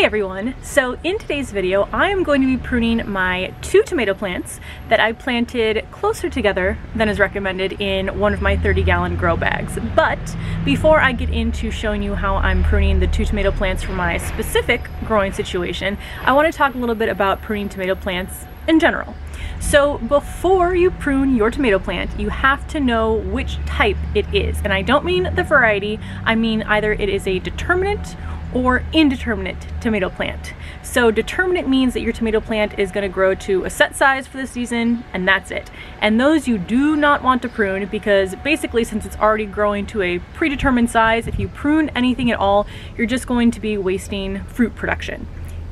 Hey everyone! So in today's video I am going to be pruning my 2 tomato plants that I planted closer together than is recommended in one of my 30-gallon grow bags. But before I get into showing you how I'm pruning the 2 tomato plants for my specific growing situation, I want to talk a little bit about pruning tomato plants in general. So before you prune your tomato plant, you have to know which type it is. And I don't mean the variety, I mean either it is a determinate or indeterminate tomato plant. So determinate means that your tomato plant is going to grow to a set size for the season and that's it. And those you do not want to prune because basically since it's already growing to a predetermined size, if you prune anything at all, you're just going to be wasting fruit production.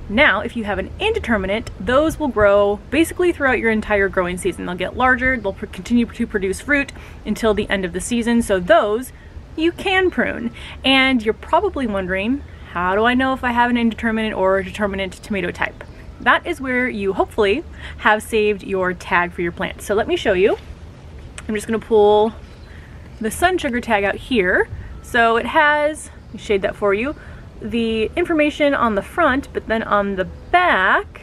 Now, if you have an indeterminate, those will grow basically throughout your entire growing season. They'll get larger, they'll continue to produce fruit until the end of the season. So those you can prune. And you're probably wondering, how do I know if I have an indeterminate or a determinate tomato type? That is where you hopefully have saved your tag for your plant. So let me show you. I'm just gonna pull the sun sugar tag out here. So it has, let me shade that for you, the information on the front, but then on the back,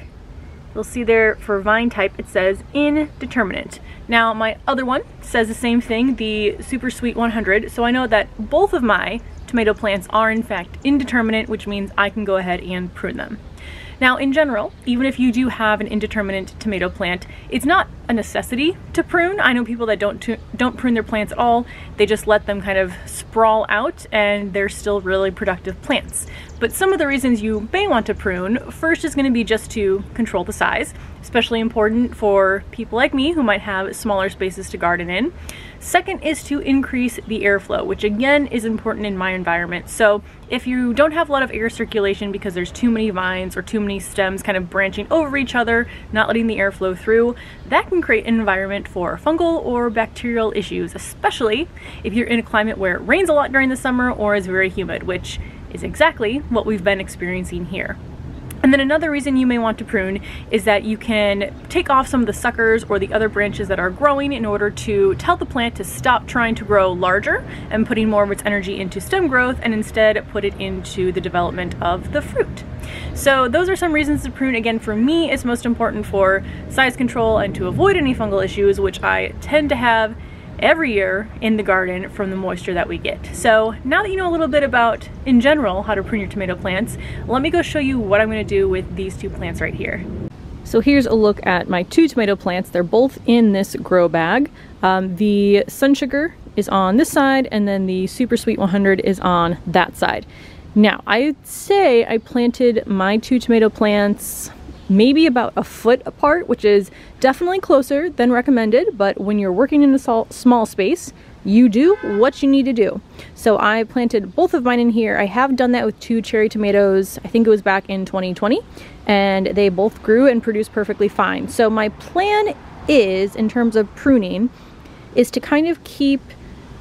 you'll see there for vine type, it says indeterminate. Now my other one says the same thing, the Super Sweet 100, so I know that both of my tomato plants are in fact indeterminate, which means I can go ahead and prune them. Now in general, even if you do have an indeterminate tomato plant, it's not a necessity to prune. I know people that don't prune their plants at all. They just let them kind of sprawl out and they're still really productive plants. But some of the reasons you may want to prune, first is going to be just to control the size, especially important for people like me who might have smaller spaces to garden in. Second is to increase the airflow, which again is important in my environment. So if you don't have a lot of air circulation because there's too many vines or too many stems kind of branching over each other, not letting the air flow through, that can create an environment for fungal or bacterial issues, especially if you're in a climate where it rains a lot during the summer or is very humid, which is exactly what we've been experiencing here. And then another reason you may want to prune is that you can take off some of the suckers or the other branches that are growing in order to tell the plant to stop trying to grow larger and putting more of its energy into stem growth and instead put it into the development of the fruit. So those are some reasons to prune. Again, for me, it's most important for size control and to avoid any fungal issues, which I tend to have every year in the garden from the moisture that we get. So now that you know a little bit about, in general, how to prune your tomato plants, let me go show you what I'm going to do with these 2 plants right here. So here's a look at my 2 tomato plants. They're both in this grow bag. The sun sugar is on this side and then the Super Sweet 100 is on that side. Now, I'd say I planted my 2 tomato plants maybe about a foot apart, which is definitely closer than recommended, but when you're working in a small space, you do what you need to do. So I planted both of mine in here. I have done that with 2 cherry tomatoes, I think it was back in 2020, and they both grew and produced perfectly fine. So my plan is, in terms of pruning, is to kind of keep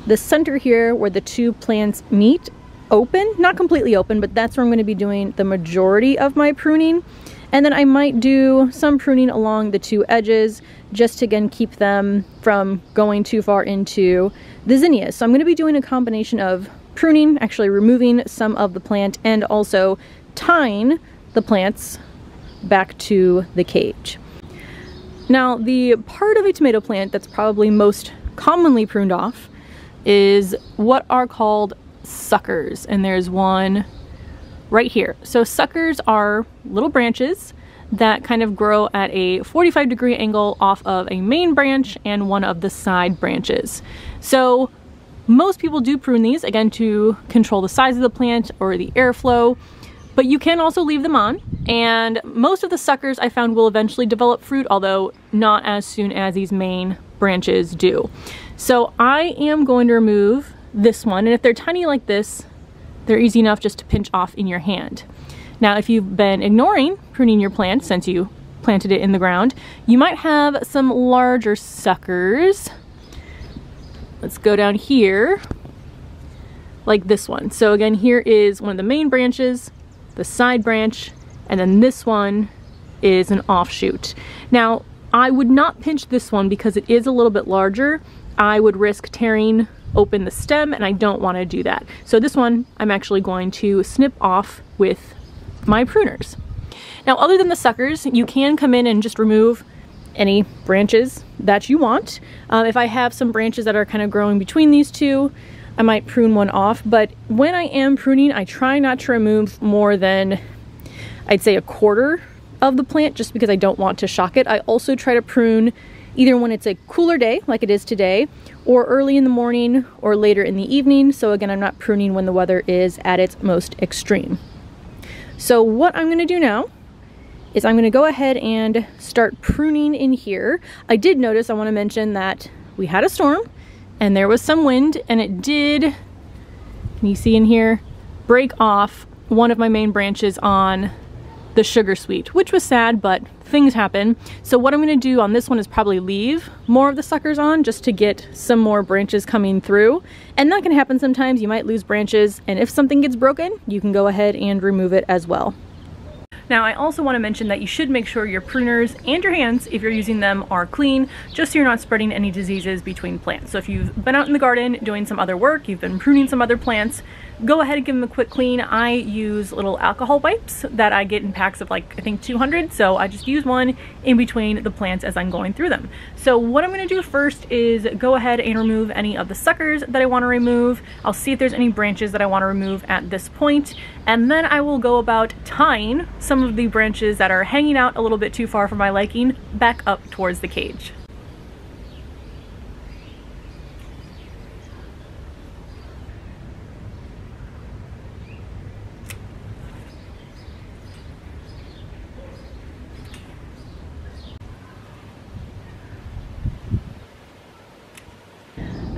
the center here where the 2 plants meet open, not completely open, but that's where I'm going to be doing the majority of my pruning. And then I might do some pruning along the 2 edges just to again keep them from going too far into the zinnias. So I'm going to be doing a combination of pruning, actually removing some of the plant, and also tying the plants back to the cage. Now, the part of a tomato plant that's probably most commonly pruned off is what are called suckers, and there's one right here. So suckers are little branches that kind of grow at a 45-degree angle off of a main branch and one of the side branches. So most people do prune these, again, to control the size of the plant or the airflow, but you can also leave them on. And most of the suckers I found will eventually develop fruit, although not as soon as these main branches do. So I am going to remove this one, and if they're tiny like this, they're easy enough just to pinch off in your hand. Now, if you've been ignoring pruning your plant since you planted it in the ground, you might have some larger suckers. Let's go down here, like this one. So again, here is one of the main branches, the side branch, and then this one is an offshoot. Now, I would not pinch this one because it is a little bit larger. I would risk tearing open the stem, and I don't want to do that. So this one I'm actually going to snip off with my pruners. Now, other than the suckers, you can come in and just remove any branches that you want. If I have some branches that are kind of growing between these two, I might prune one off, but when I am pruning, I try not to remove more than, I'd say, a quarter of the plant, just because I don't want to shock it. I also try to prune either when it's a cooler day, like it is today, or early in the morning or later in the evening. So again, I'm not pruning when the weather is at its most extreme. So what I'm gonna do now is I'm gonna go ahead and start pruning in here. I did notice, I wanna mention that we had a storm and there was some wind, and it did, can you see in here, break off one of my main branches on the sugar sweet, which was sad, but things happen. So what I'm gonna do on this one is probably leave more of the suckers on just to get some more branches coming through. And that can happen sometimes. You might lose branches, and if something gets broken, you can go ahead and remove it as well. Now, I also want to mention that you should make sure your pruners and your hands, if you're using them, are clean, just so you're not spreading any diseases between plants. So if you've been out in the garden doing some other work, you've been pruning some other plants, go ahead and give them a quick clean. I use little alcohol wipes that I get in packs of like, I think 200. So I just use one in between the plants as I'm going through them. So what I'm going to do first is go ahead and remove any of the suckers that I want to remove. I'll see if there's any branches that I want to remove at this point. And then I will go about tying some of the branches that are hanging out a little bit too far for my liking back up towards the cage.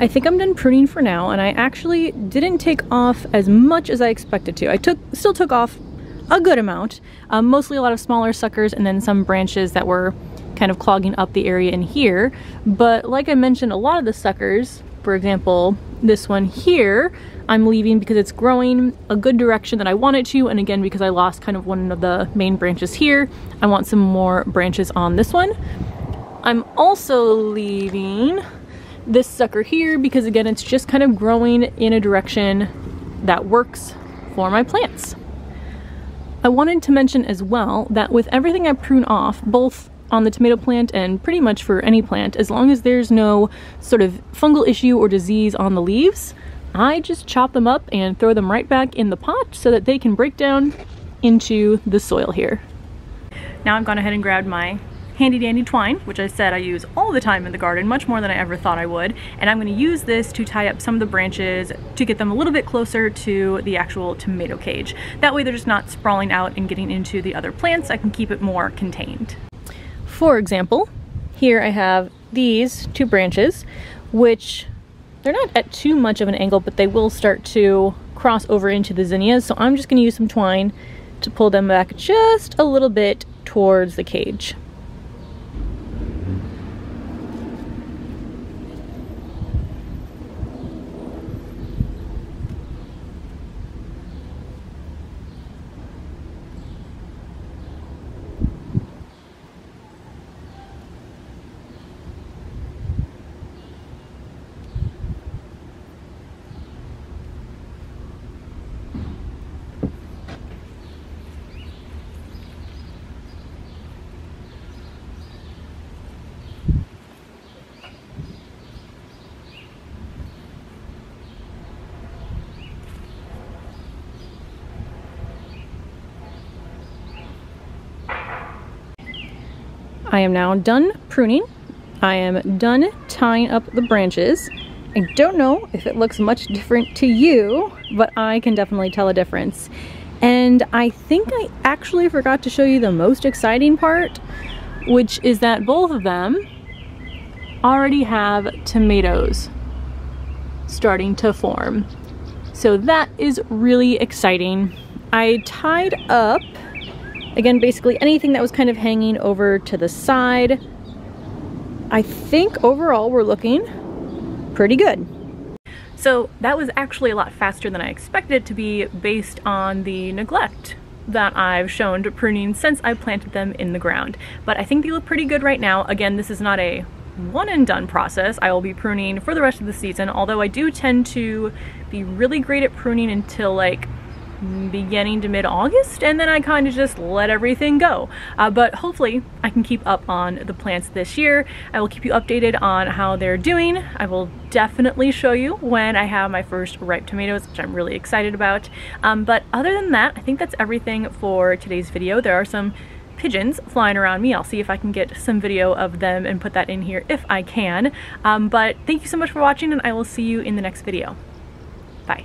I think I'm done pruning for now, and I actually didn't take off as much as I expected to. I still took off a good amount, mostly a lot of smaller suckers and then some branches that were kind of clogging up the area in here. But like I mentioned, a lot of the suckers, for example, this one here, I'm leaving because it's growing a good direction that I want it to, and again, because I lost kind of one of the main branches here, I want some more branches on this one. I'm also leaving this sucker here because again, it's just kind of growing in a direction that works for my plants. I wanted to mention as well that with everything I prune off, both on the tomato plant and pretty much for any plant, as long as there's no sort of fungal issue or disease on the leaves, I just chop them up and throw them right back in the pot so that they can break down into the soil here. Now I've gone ahead and grabbed my handy dandy twine, which I said I use all the time in the garden, much more than I ever thought I would, and I'm going to use this to tie up some of the branches to get them a little bit closer to the actual tomato cage. That way they're just not sprawling out and getting into the other plants. I can keep it more contained. For example, here I have these two branches, which they're not at too much of an angle, but they will start to cross over into the zinnias, so I'm just going to use some twine to pull them back just a little bit towards the cage. I am now done pruning. I am done tying up the branches. I don't know if it looks much different to you, but I can definitely tell a difference. And I think I actually forgot to show you the most exciting part, which is that both of them already have tomatoes starting to form. So that is really exciting. I tied up, again, basically anything that was kind of hanging over to the side. I think overall we're looking pretty good. So that was actually a lot faster than I expected it to be based on the neglect that I've shown to pruning since I planted them in the ground. But I think they look pretty good right now. Again, this is not a one and done process. I will be pruning for the rest of the season, although I do tend to be really great at pruning until like beginning to mid-August, and then I kind of just let everything go. But hopefully I can keep up on the plants this year. I will keep you updated on how they're doing. I will definitely show you when I have my first ripe tomatoes, which I'm really excited about. But other than that, I think that's everything for today's video. There are some pigeons flying around me. I'll see if I can get some video of them and put that in here if I can. But thank you so much for watching, and I will see you in the next video. Bye.